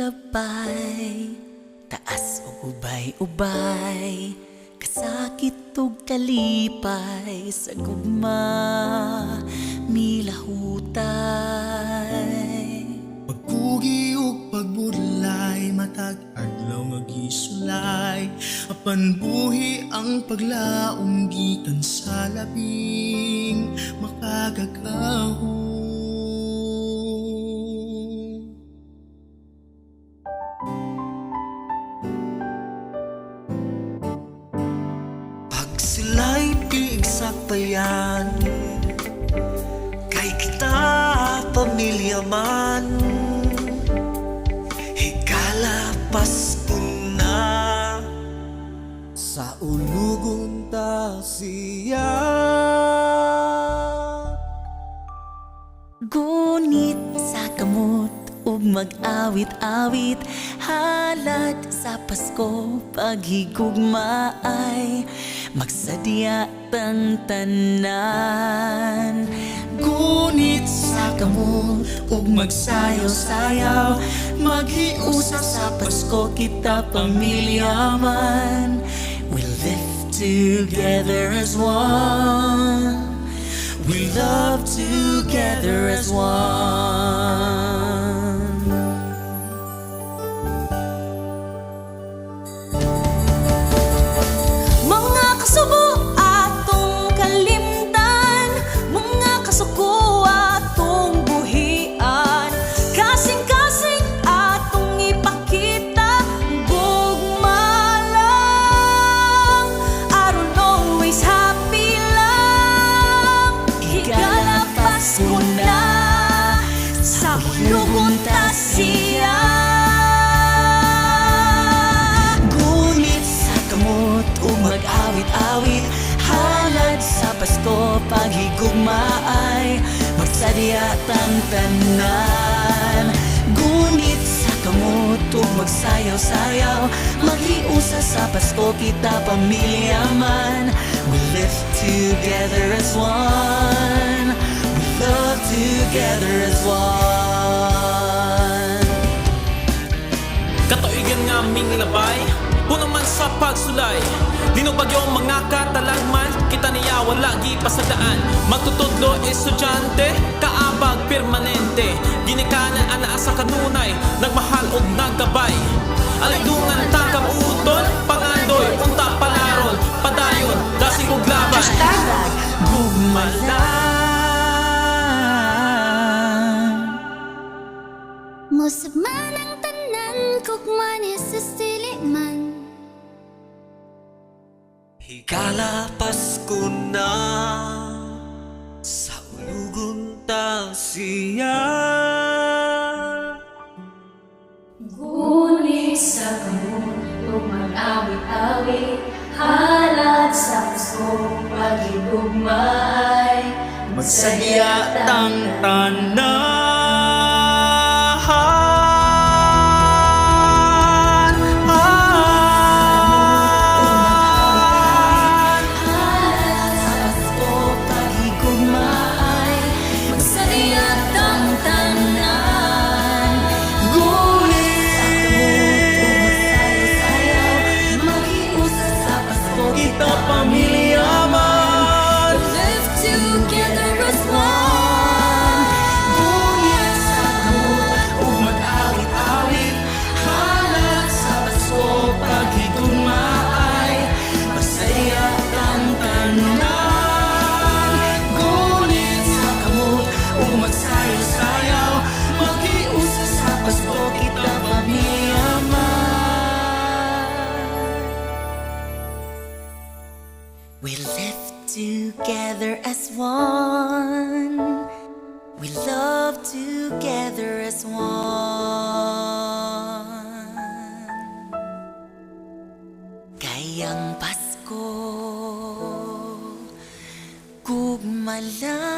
gabay, taas o ubay-ubay, kasakit ug kalipay sa gugma milahutay. Pagpugi ug pagbudlay, matag adlaw nga gisulay, apan buhi ang paglaom gikan sa labing makagagaho. Pag sila'y pigsakbayan, kay kita pamilya man, higala Pasko na sa ulugon ta siya. Gunit sa kamot ug mag-awit-awit, halad sa Pasko paghigugma ay magsadya tang tanan. Gunit sa kamot ug Magsayaw-sayaw, maghiusa sa Pasko, kita pamilya man. We live together as one, we love together as one. Mga kasubo atong kalimtan, mga kasuko atong buhian, kasing-kasing atong ipakita, gugma lang, aron always happy lang. Higala Pasko na, sa ulugon ta siya. Gunit sa kamot ug mag-awit-awit, halad sa Pasko paghigugma ay magsadya tang tanan. Gunit sa kamot ug magsayaw-sayaw, maghiusa sa Pasko, kita pamilya man. We live together as one, we love together as one. Katuigan nga aming labay, puno man sa pagsulay. Dino bagyong mga katalagman, kita niya wala gipasadaan. Magtutudlo estudyante, kaabag permanente. Ginikanan ana sa kanunay, nagmahal og naggabay. Alidungan takam uton, pangandoy, unta palaron, padayon, dasig og laban. Gugma lang. Musab man ang tanan, kukman isasili man. higala Pasko na, sa ulugon ta siya. Gunit sa kamot ug mag-awit-awit, halad sa Pasko paghigugma ay Magsadya tang tanan. Kita pamilya man, live together as one. gunit sa kamot ug mag-awit-awit, halad sa Pasko paghigugma ay masaya tang tanan. Gunit sa kamot ug magsayaw-sayaw, maghiusa sa Pasko, kita pamilya man. We live together as one, we love together as one. Kayang Pasko, gugma lang.